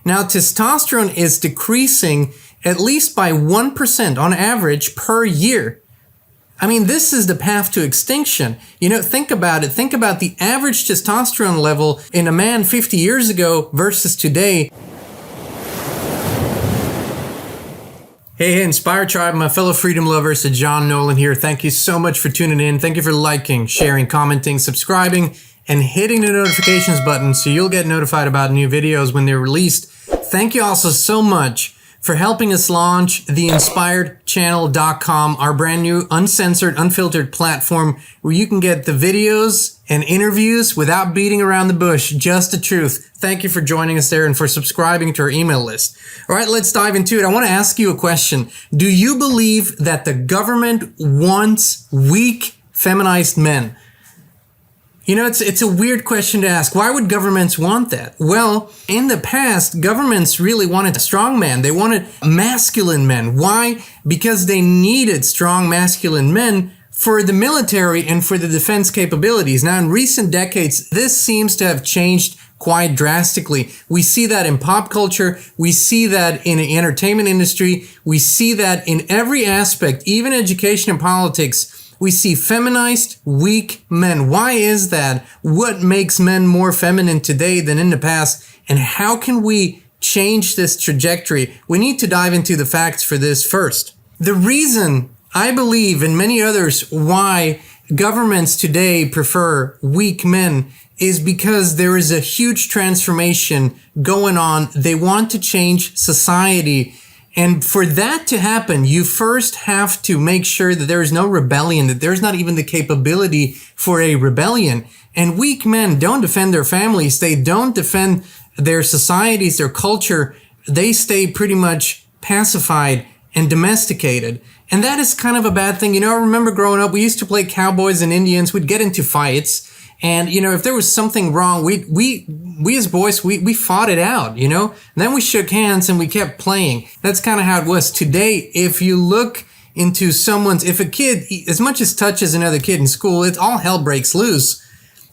Now, testosterone is decreasing at least by 1% on average per year. I mean, this is the path to extinction. You know, think about it. Think about the average testosterone level in a man 50 years ago versus today. Hey, Inspire Tribe, my fellow freedom lovers, it's John Nolan here. Thank you so much for tuning in. Thank you for liking, sharing, commenting, subscribing, and hitting the notifications button so you'll get notified about new videos when they're released. Thank you also so much for helping us launch the InspiredChannel.com, our brand new uncensored, unfiltered platform where you can get the videos and interviews without beating around the bush, just the truth. Thank you for joining us there and for subscribing to our email list. All right, let's dive into it. I want to ask you a question. Do you believe that the government wants weak, feminized men? You know, it's a weird question to ask. Why would governments want that? Well, in the past, governments really wanted a strong man. They wanted masculine men. Why? Because they needed strong masculine men for the military and for the defense capabilities. Now, in recent decades, this seems to have changed quite drastically. We see that in pop culture. We see that in the entertainment industry. We see that in every aspect, even education and politics. We see feminized, weak men. Why is that? What makes men more feminine today than in the past? And how can we change this trajectory? We need to dive into the facts for this first. The reason I believe, and many others, why governments today prefer weak men is because there is a huge transformation going on. They want to change society. And for that to happen, you first have to make sure that there is no rebellion, that there's not even the capability for a rebellion. And weak men don't defend their families. They don't defend their societies, their culture. They stay pretty much pacified and domesticated. And that is kind of a bad thing. You know, I remember growing up, we used to play cowboys and Indians. We'd get into fights. And, you know, if there was something wrong, we as boys, we fought it out, you know, and then we shook hands and we kept playing. That's kind of how it was. Today, if you look into if a kid as much as touches another kid in school, it's all hell breaks loose.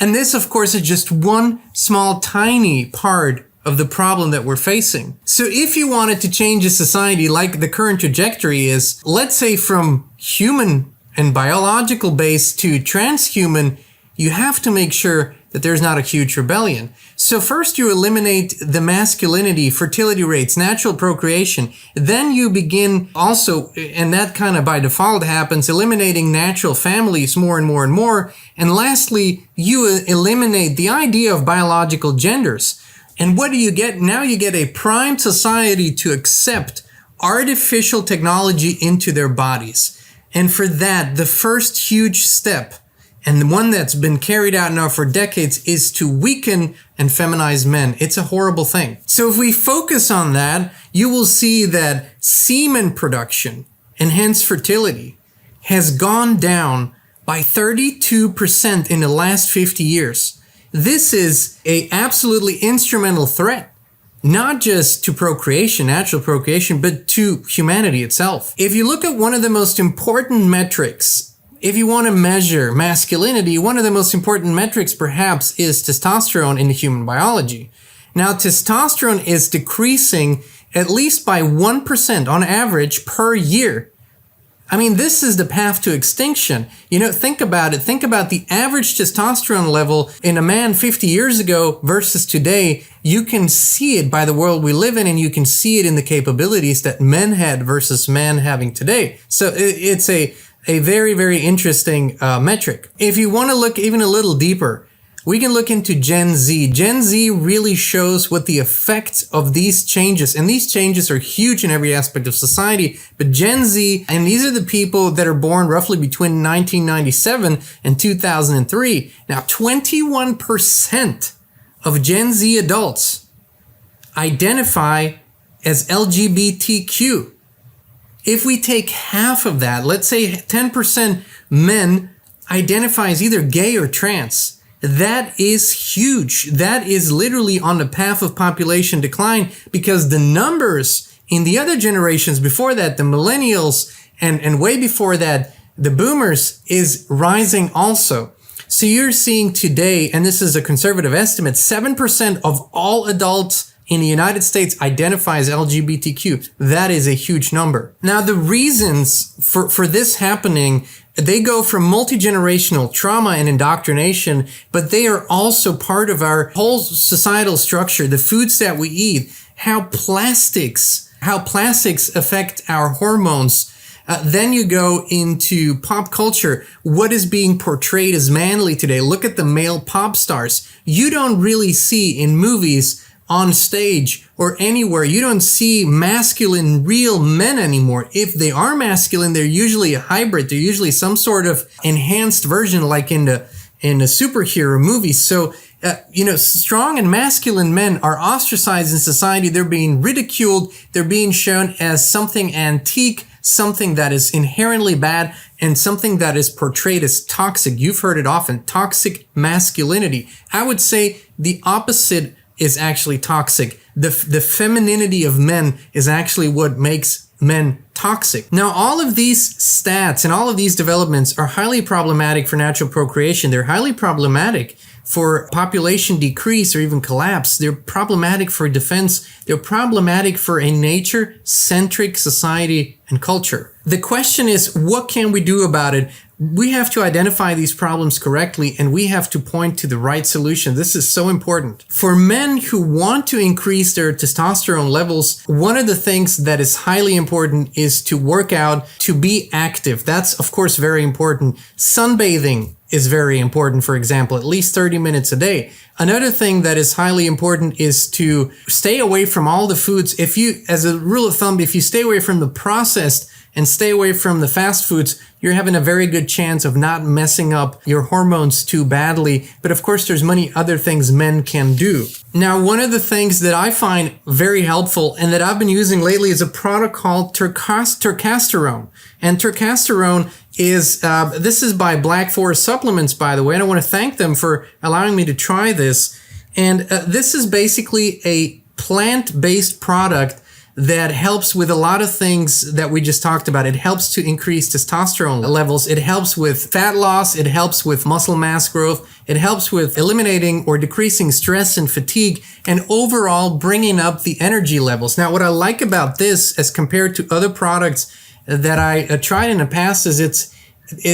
And this, of course, is just one small, tiny part of the problem that we're facing. So if you wanted to change a society like the current trajectory is, let's say from human and biological base to transhuman, you have to make sure that there's not a huge rebellion. So first you eliminate the masculinity, fertility rates, natural procreation. Then you begin also, and that kind of by default happens, eliminating natural families more and more and more. And lastly, you eliminate the idea of biological genders. And what do you get? Now you get a primed society to accept artificial technology into their bodies. And for that, the first huge step, and the one that's been carried out now for decades, is to weaken and feminize men. It's a horrible thing. So if we focus on that, you will see that semen production and hence fertility has gone down by 32% in the last 50 years. This is an absolutely instrumental threat, not just to procreation, natural procreation, but to humanity itself. If you look at one of the most important metrics, if you want to measure masculinity, one of the most important metrics perhaps is testosterone in the human biology. Now, testosterone is decreasing at least by 1% on average per year. I mean, this is the path to extinction. You know, think about it. Think about the average testosterone level in a man 50 years ago versus today. You can see it by the world we live in, and you can see it in the capabilities that men had versus men having today. So it's a very, very interesting metric. If you want to look even a little deeper, we can look into Gen Z. Gen Z really shows what the effects of these changes, and these changes are huge in every aspect of society, but Gen Z, and these are the people that are born roughly between 1997 and 2003. Now, 21% of Gen Z adults identify as LGBTQ. If we take half of that, let's say 10% men identify as either gay or trans, that is huge. That is literally on the path of population decline, because the numbers in the other generations before that, the millennials and way before that, the boomers, is rising also. So you're seeing today, and this is a conservative estimate, 7% of all adults in the United States identify as LGBTQ. That is a huge number. Now, the reasons for this happening, they go from multi-generational trauma and indoctrination, but they are also part of our whole societal structure, the foods that we eat, how plastics affect our hormones. Then you go into pop culture. What is being portrayed as manly today? Look at the male pop stars. You don't really see in movies, on stage, or anywhere, you don't see masculine real men anymore. If they are masculine, they're usually a hybrid. They're usually some sort of enhanced version, like in the superhero movies. So, strong and masculine men are ostracized in society. They're being ridiculed. They're being shown as something antique, something that is inherently bad, and something that is portrayed as toxic. You've heard it often, toxic masculinity. I would say the opposite is actually toxic. The femininity of men is actually what makes men toxic. Now, all of these stats and all of these developments are highly problematic for natural procreation. They're highly problematic for population decrease or even collapse. They're problematic for defense. They're problematic for a nature-centric society and culture. The question is, what can we do about it? We have to identify these problems correctly, and we have to point to the right solution. This is so important. For men who want to increase their testosterone levels, one of the things that is highly important is to work out, to be active. That's, of course, very important. Sunbathing is very important, for example, at least 30 minutes a day. Another thing that is highly important is to stay away from all the foods. If you, as a rule of thumb, if you stay away from the processed and stay away from the fast foods, you're having a very good chance of not messing up your hormones too badly. But of course, there's many other things men can do. Now, one of the things that I find very helpful and that I've been using lately is a product called Turkesterone. And Turkesterone is, this is by Black Forest Supplements, by the way, and I want to thank them for allowing me to try this. And this is basically a plant-based product that helps with a lot of things that we just talked about. It helps to increase testosterone levels. It helps with fat loss. It helps with muscle mass growth. It helps with eliminating or decreasing stress and fatigue, and overall bringing up the energy levels. Now, what I like about this as compared to other products that I tried in the past is it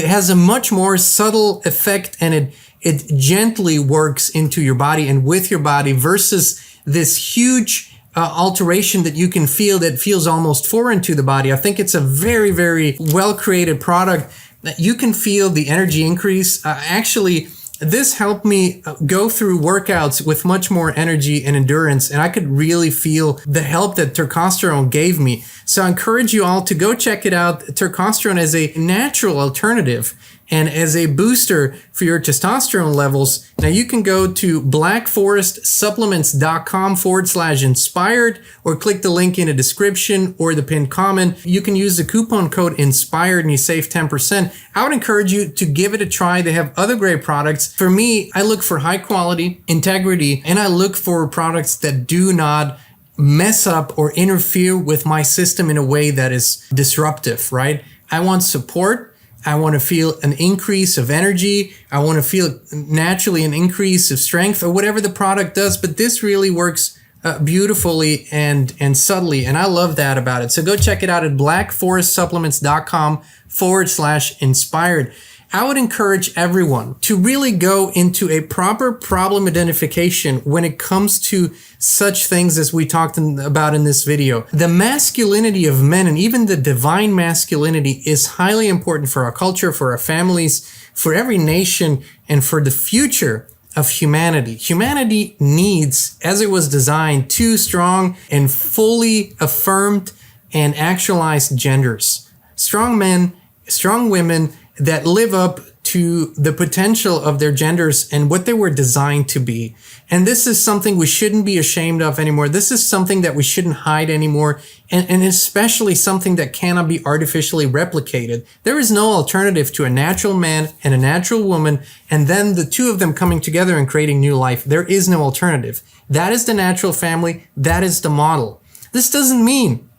has a much more subtle effect, and it gently works into your body and with your body versus this huge alteration that you can feel that feels almost foreign to the body. I think it's a very, very well-created product that you can feel the energy increase. Actually, this helped me go through workouts with much more energy and endurance, and I could really feel the help that Turkesterone gave me. So I encourage you all to go check it out. Turkesterone is a natural alternative and as a booster for your testosterone levels. Now you can go to blackforestsupplements.com/inspired or click the link in the description or the pinned comment. You can use the coupon code INSPIRED and you save 10%. I would encourage you to give it a try. They have other great products. For me, I look for high quality, integrity, and I look for products that do not mess up or interfere with my system in a way that is disruptive, right? I want support. I want to feel an increase of energy. I want to feel naturally an increase of strength or whatever the product does. But this really works beautifully and subtly. And I love that about it. So go check it out at blackforestsupplements.com/inspired. I would encourage everyone to really go into a proper problem identification when it comes to such things as we talked about in this video. The masculinity of men and even the divine masculinity is highly important for our culture, for our families, for every nation, and for the future of humanity. Humanity needs, as it was designed, two strong and fully affirmed and actualized genders. Strong men, strong women, that live up to the potential of their genders and what they were designed to be. And this is something we shouldn't be ashamed of anymore. This is something that we shouldn't hide anymore, and especially something that cannot be artificially replicated. There is no alternative to a natural man and a natural woman, and then the two of them coming together and creating new life. There is no alternative. That is the natural family. That is the model. This doesn't mean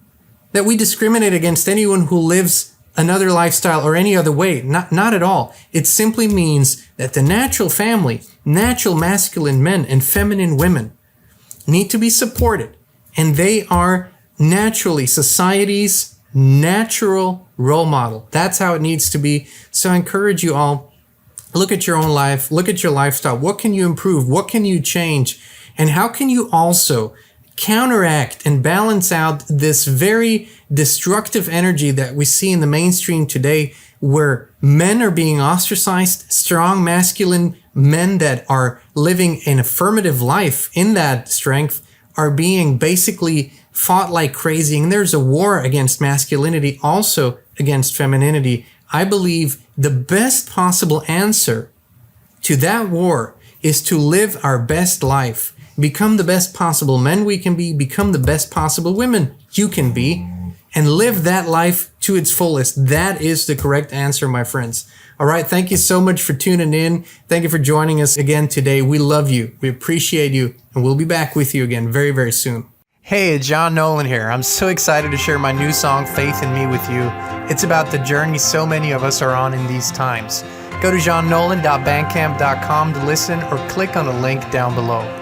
that we discriminate against anyone who lives another lifestyle or any other way. Not at all. It simply means that the natural family, natural masculine men and feminine women, need to be supported. And they are naturally society's natural role model. That's how it needs to be. So I encourage you all, look at your own life, look at your lifestyle. What can you improve? What can you change? And how can you also counteract and balance out this very destructive energy that we see in the mainstream today, where men are being ostracized, strong masculine men that are living an affirmative life in that strength are being basically fought like crazy. And there's a war against masculinity, also against femininity. I believe the best possible answer to that war is to live our best life, become the best possible men we can be, become the best possible women you can be, and live that life to its fullest. That is the correct answer, my friends. All right. Thank you so much for tuning in. Thank you for joining us again today. We love you. We appreciate you. And we'll be back with you again very, very soon. Hey, John Nolan here. I'm so excited to share my new song, Faith in Me, with you. It's about the journey so many of us are on in these times. Go to johnnolan.bandcamp.com to listen or click on the link down below.